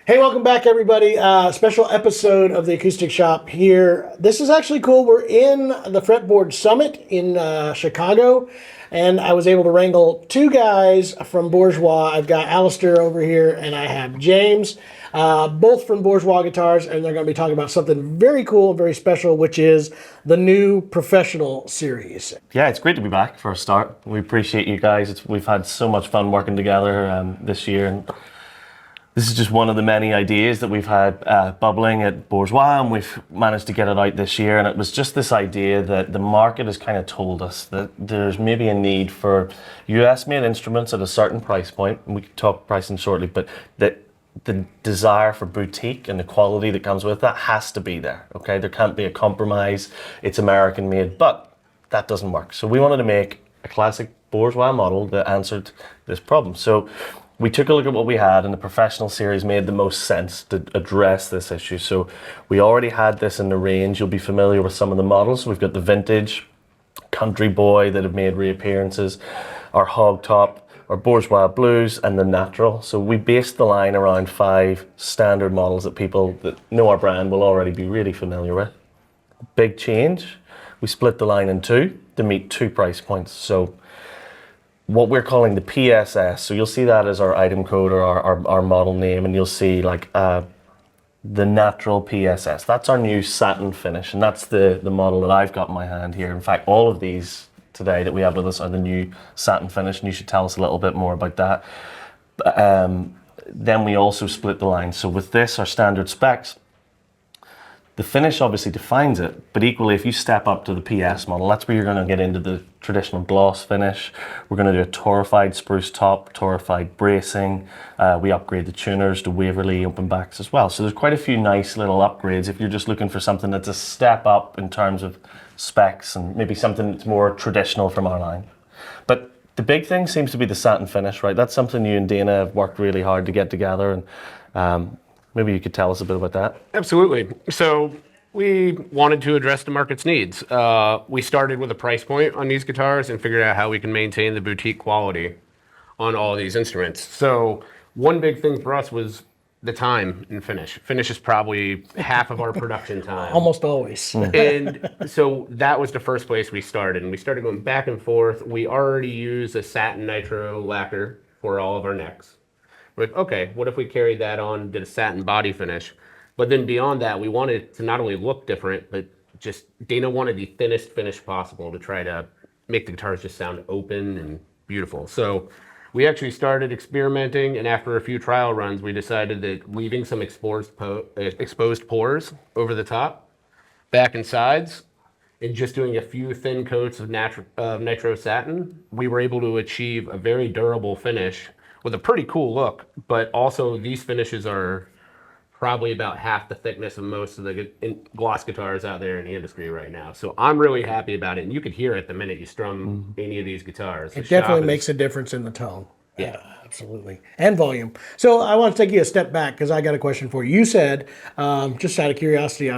Hey, welcome back, everybody. Special episode of the Acoustic Shop here. This is actually cool. We're in the Fretboard Summit in Chicago, and I was able to wrangle two guys from Bourgeois. I've got Allister over here, and I have James, both from Bourgeois Guitars, and they're going to be talking about something very cool and very special, which is the new Professional Series. Yeah, it's great to be back for a start. We appreciate you guys. We've had so much fun working together this year, and this is just one of the many ideas that we've had bubbling at Bourgeois, and we've managed to get it out this year. And it was just this idea that the market has kind of told us that there's maybe a need for US-made instruments at a certain price point, and we can talk pricing shortly, but that the desire for boutique and the quality that comes with that has to be there, okay? There can't be a compromise. It's American-made, but that doesn't work. So we wanted to make a classic Bourgeois model that answered this problem. So we took a look at what we had, and the Professional Series made the most sense to address this issue. So we already had this in the range. You'll be familiar with some of the models. We've got the Vintage, Country Boy that have made reappearances, our Hog Top, our Bourgeois Blues, and the Natural. So we based the line around 5 standard models that people that know our brand will already be really familiar with. Big change. We split the line in 2 to meet 2 price points. So what we're calling the PSS, so you'll see that as our item code or our model name, and you'll see like the Natural PSS. That's our new satin finish, and that's the model that I've got in my hand here. In fact, all of these today that we have with us are the new satin finish, and you should tell us a little bit more about that. Then we also split the line. So with this, our standard specs, the finish obviously defines it, but equally, if you step up to the PS model, that's where you're going to get into the traditional gloss finish. We're going to do a torrefied spruce top, torrefied bracing. We upgrade the tuners to Waverley open backs as well. So there's quite a few nice little upgrades if you're just looking for something that's a step up in terms of specs and maybe something that's more traditional from our line. But the big thing seems to be the satin finish, right? That's something you and Dana have worked really hard to get together, and maybe you could tell us a bit about that. Absolutely. So we wanted to address the market's needs. We started with a price point on these guitars and figured out how we can maintain the boutique quality on all these instruments. So one big thing for us was the time in finish. Finish is probably half of our production time. Almost always. And so that was the first place we started. And we started going back and forth. We already use a satin nitro lacquer for all of our necks. We're like, okay, what if we carried that on, did a satin body finish? But then beyond that, we wanted it to not only look different, but just Dana wanted the thinnest finish possible to try to make the guitars just sound open and beautiful. So we actually started experimenting, and after a few trial runs, we decided that leaving some exposed pores over the top, back and sides, and just doing a few thin coats of nitro satin, we were able to achieve a very durable finish with a pretty cool look, but also these finishes are probably about half the thickness of most of the gloss guitars out there in the industry right now. So I'm really happy about it, and you could hear it the minute you strum any of these guitars. It definitely makes a difference in the tone. Yeah. Absolutely. And volume. So I want to take you a step back because I got a question for you. You said, just out of curiosity,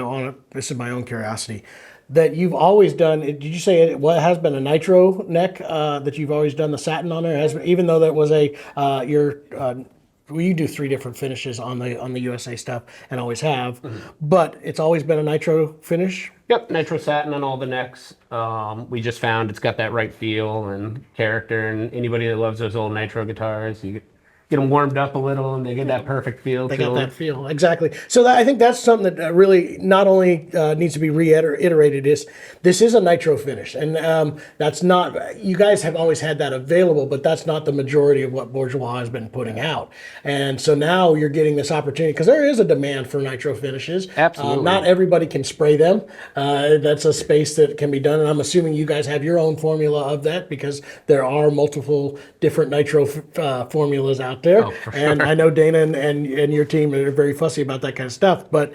this is my own curiosity, that you've always done, did you say it has been a nitro neck that you've always done the satin on there? Even though that was you do 3 different finishes on the USA stuff and always have, but it's always been a nitro finish? Yep, nitro satin on all the necks. We just found it's got that right feel and character, and anybody that loves those old nitro guitars, you get them warmed up a little and they get that perfect feel. They got that feel, exactly. So I think that's something that really not only needs to be reiterated this is a nitro finish, and that's not, you guys have always had that available, but that's not the majority of what Bourgeois has been putting out. And so now you're getting this opportunity, because there is a demand for nitro finishes. Absolutely. Not everybody can spray them. That's a space that can be done, and I'm assuming you guys have your own formula of that, because there are multiple different nitro formulas out there. Oh, for sure. And I know Dana and your team are very fussy about that kind of stuff. But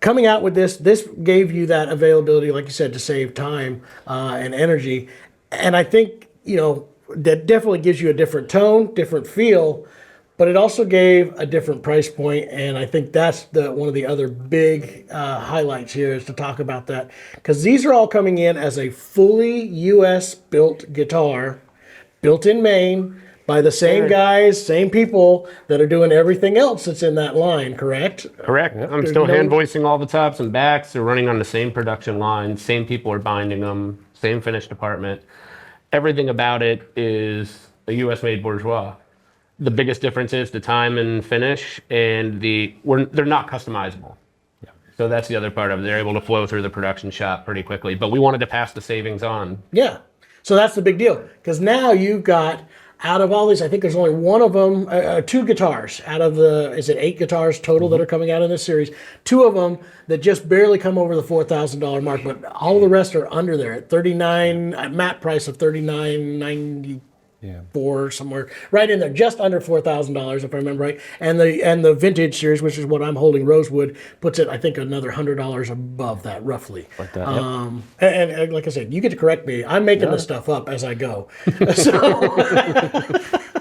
coming out with this gave you that availability, like you said, to save time and energy. And I think, that definitely gives you a different tone, different feel, but it also gave a different price point. And I think that's one of the other big highlights here is to talk about that. Because these are all coming in as a fully US built guitar, built in Maine, By the same guys, same people that are doing everything else that's in that line, correct? Correct. I'm still hand voicing all the tops and backs. They're running on the same production line. Same people are binding them. Same finish department. Everything about it is a U.S. made Bourgeois. The biggest difference is the time and finish, and they're not customizable. So that's the other part of it. They're able to flow through the production shop pretty quickly. But we wanted to pass the savings on. Yeah. So that's the big deal. Because now you've got, out of all these, I think there's only one of them, 2 guitars out of the, is it 8 guitars total that are coming out in this series? 2 of them that just barely come over the $4,000 mark, but all the rest are under there at 39, at MAP price of $39.94 somewhere, right in there, just under $4,000 if I remember right. And the vintage series, which is what I'm holding, Rosewood, puts it I think another $100 above that roughly. Like that, and like I said, you get to correct me. I'm making this stuff up as I go. So.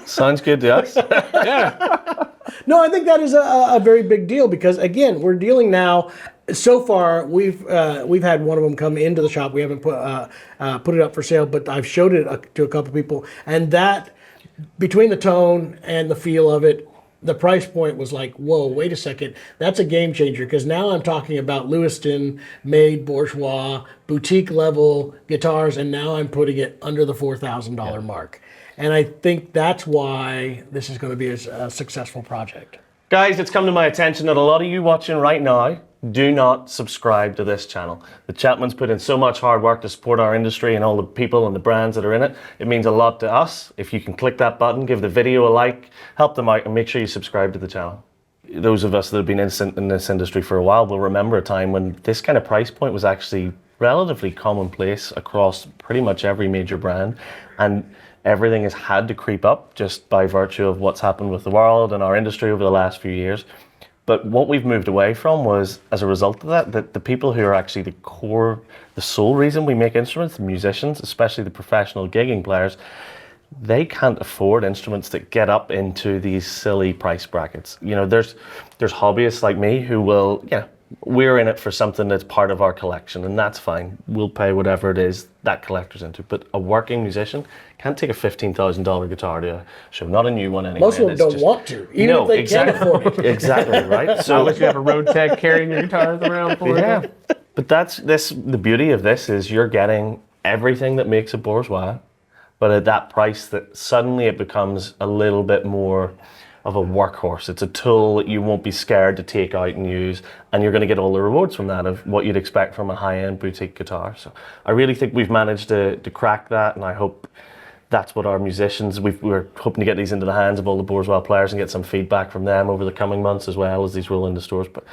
Sounds good to us. Yeah. No, I think that is a very big deal because again, we're dealing now. So far, we've had one of them come into the shop. We haven't put it up for sale, but I've showed it to a couple people, and that between the tone and the feel of it, the price point was like, whoa, wait a second, that's a game changer because now I'm talking about Lewiston made Bourgeois boutique level guitars, and now I'm putting it under the $4,000 mark, and I think that's why this is going to be a successful project. Guys, it's come to my attention that a lot of you watching right now do not subscribe to this channel. The Chapmans put in so much hard work to support our industry and all the people and the brands that are in it. It means a lot to us. If you can click that button, give the video a like, help them out, and make sure you subscribe to the channel. Those of us that have been in this industry for a while will remember a time when this kind of price point was actually relatively commonplace across pretty much every major brand, and everything has had to creep up just by virtue of what's happened with the world and our industry over the last few years. But what we've moved away from was, as a result of that the people who are actually the sole reason we make instruments, the musicians, especially the professional gigging players, they can't afford instruments that get up into these silly price brackets. You know, there's hobbyists like me who will, we're in it for something that's part of our collection, and that's fine. We'll pay whatever it is that collector's into. But a working musician can't take a $15,000 guitar to a show, not a new one anyway. Most of them don't want to, even if they can't afford it. Exactly, right? So unless you have a road tech carrying your guitars around for you. But the beauty of this is you're getting everything that makes a Bourgeois, but at that price that suddenly it becomes a little bit more of a workhorse. It's a tool that you won't be scared to take out and use, and you're going to get all the rewards from that of what you'd expect from a high-end boutique guitar. So I really think we've managed to crack that, and I hope that's what our musicians, we're hoping to get these into the hands of all the Bourgeois players and get some feedback from them over the coming months as well as these roll into stores. But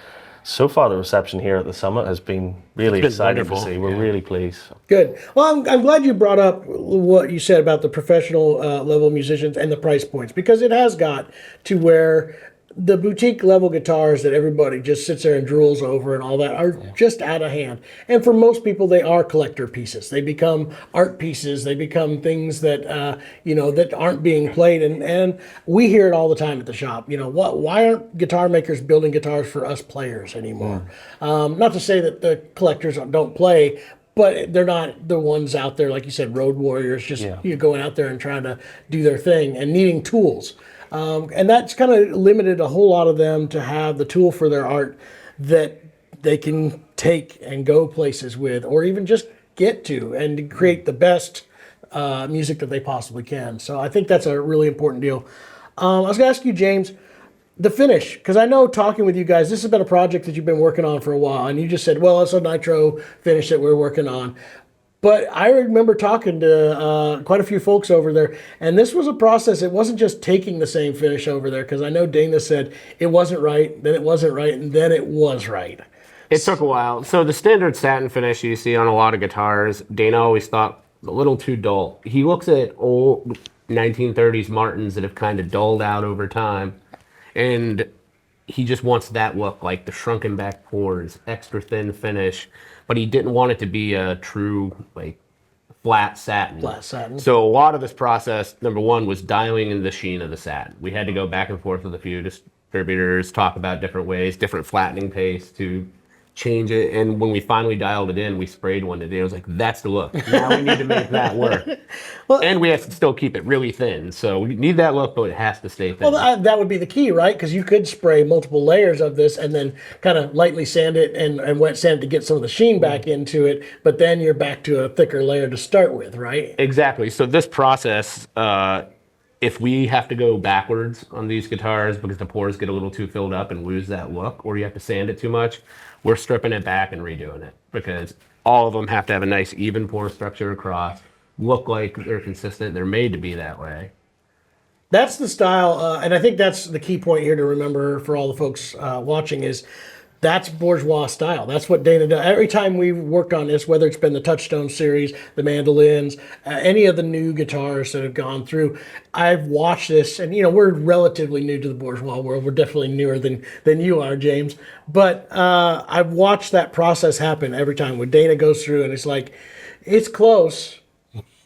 so far the reception here at the summit has been really exciting to see. We're really pleased. Good. Well, I'm glad you brought up what you said about the professional level musicians and the price points, because it has got to where the boutique level guitars that everybody just sits there and drools over and all that are just out of hand. And for most people, they are collector pieces. They become art pieces. They become things that, that aren't being played. And we hear it all the time at the shop. Why aren't guitar makers building guitars for us players anymore? Not to say that the collectors don't play, but they're not the ones out there, like you said, road warriors, just going out there and trying to do their thing and needing tools. And that's kind of limited a whole lot of them to have the tool for their art that they can take and go places with, or even just get to and create the best music that they possibly can. So I think that's a really important deal. I was going to ask you, James, the finish, because I know talking with you guys, this has been a project that you've been working on for a while, and you just said, well, it's a nitro finish that we're working on. But I remember talking to quite a few folks over there, and this was a process. It wasn't just taking the same finish over there, because I know Dana said it wasn't right, then it wasn't right, and then it was right. It took a while. So the standard satin finish you see on a lot of guitars, Dana always thought a little too dull. He looks at old 1930s Martins that have kind of dulled out over time, and he just wants that look, like the shrunken back pores, extra thin finish. But he didn't want it to be a true, flat satin. Flat satin. So a lot of this process, number one, was dialing in the sheen of the satin. We had to go back and forth with a few distributors, talk about different ways, different flattening paste to change it. And when we finally dialed it in, we sprayed one today. I was like, that's the look. Now we need to make that work. And we have to still keep it really thin. So we need that look, but it has to stay thin. Well, that would be the key, right? Because you could spray multiple layers of this and then kind of lightly sand it and wet sand it to get some of the sheen back into it. But then you're back to a thicker layer to start with, right? Exactly. So this process, if we have to go backwards on these guitars because the pores get a little too filled up and lose that look, or you have to sand it too much, we're stripping it back and redoing it because all of them have to have a nice even pore structure across, look like they're consistent. They're made to be that way. That's the style, and I think that's the key point here to remember for all the folks watching is that's Bourgeois style. That's what Dana does. Every time we've worked on this, whether it's been the Touchstone series, the mandolins, any of the new guitars that have gone through, I've watched this, and we're relatively new to the Bourgeois world. We're definitely newer than you are, James. But I've watched that process happen every time when Dana goes through, and it's like, it's close,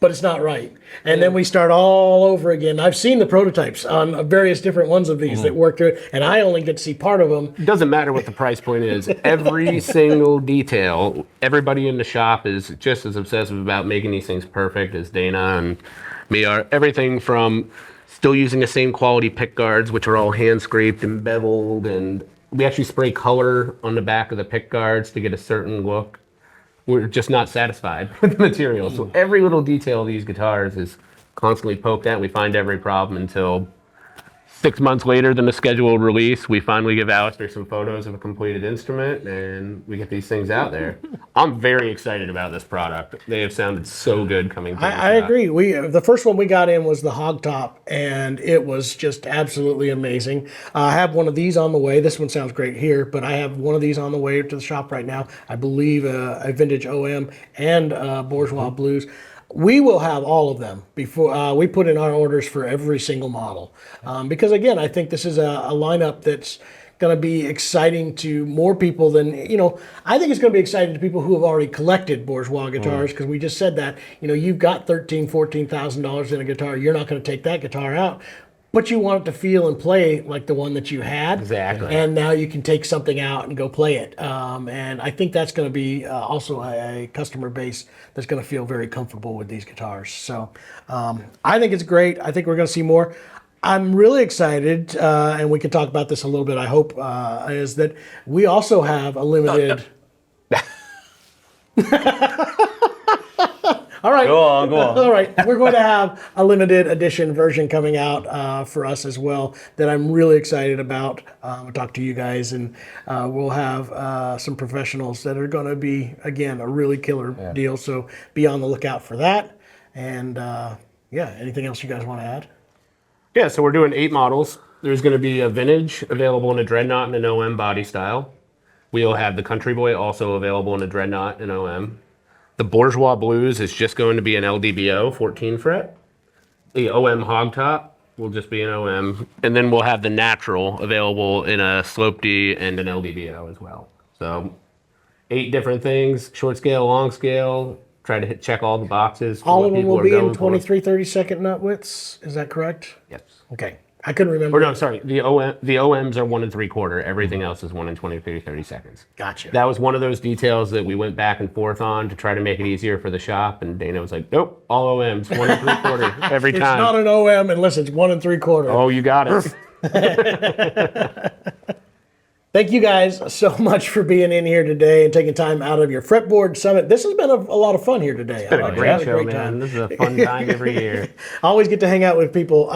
but it's not right. And then we start all over again. I've seen the prototypes on various different ones of these that work through it, and I only get to see part of them. It doesn't matter what the price point is. Every single detail, everybody in the shop is just as obsessive about making these things perfect as Dana and me are. Everything from still using the same quality pick guards, which are all hand scraped and beveled, and we actually spray color on the back of the pick guards to get a certain look. We're just not satisfied with the material. So every little detail of these guitars is constantly poked at. We find every problem until 6 months later than the scheduled release, we finally give Allister some photos of a completed instrument and we get these things out there. I'm very excited about this product. They have sounded so good coming through. I agree. The first one we got in was the Hog Top, and it was just absolutely amazing. I have one of these on the way. This one sounds great here, but I have one of these on the way to the shop right now. I believe a vintage OM and Bourgeois Blues. We will have all of them before we put in our orders for every single model. Because again, I think this is a lineup that's going to be exciting to more people than, I think it's going to be exciting to people who have already collected Bourgeois guitars, because we just said that, you've got $13,000, $14,000 in a guitar. You're not going to take that guitar out. But you want it to feel and play like the one that you had. Exactly. And now you can take something out and go play it. And I think that's going to be also a customer base that's going to feel very comfortable with these guitars. So I think it's great. I think we're going to see more. I'm really excited, and we can talk about this a little bit, I hope, is that we also have a limited... All right. Go on. All right. We're going to have a limited edition version coming out for us as well that I'm really excited about. I'll talk to you guys, and we'll have some professionals that are going to be, again, a really killer deal. So be on the lookout for that. And anything else you guys want to add? Yeah, so we're doing 8 models. There's going to be a vintage available in a Dreadnought and an OM body style. We'll have the Country Boy also available in a Dreadnought and OM. The Bourgeois Blues is just going to be an LDBO 14 fret. The OM Hog Top will just be an OM. And then we'll have the Natural available in a Slope D and an LDBO as well. So 8 different things, short scale, long scale. Try to check all the boxes. All of them will be in 23 32nd nut widths. Is that correct? Yes. Okay. I couldn't remember. Or no, sorry. The OMs are 1 3/4. Everything else is 1 23 32. Gotcha. That was one of those details that we went back and forth on to try to make it easier for the shop. And Dana was like, "Nope, all OMs, 1 3/4 every It's time." not an OM unless it's 1 3/4. Oh, you got it. Thank you guys so much for being in here today and taking time out of your Fretboard Summit. This has been a lot of fun here today. It's been a great show, man. This is a fun time every year. I always get to hang out with people.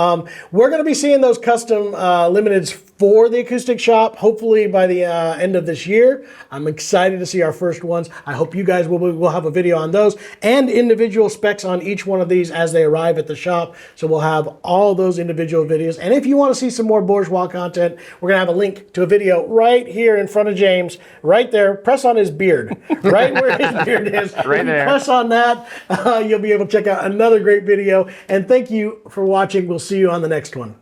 We're going to be seeing those custom limiteds for the acoustic shop, hopefully by the end of this year. I'm excited to see our first ones. I hope you guys will have a video on those and individual specs on each one of these as they arrive at the shop. So we'll have all those individual videos. And if you want to see some more Bourgeois content, we're going to have a link to a video right here in front of James, right there. Press on his beard, right where his beard is. Right there. Press on that. You'll be able to check out another great video. And thank you for watching. We'll see you on the next one.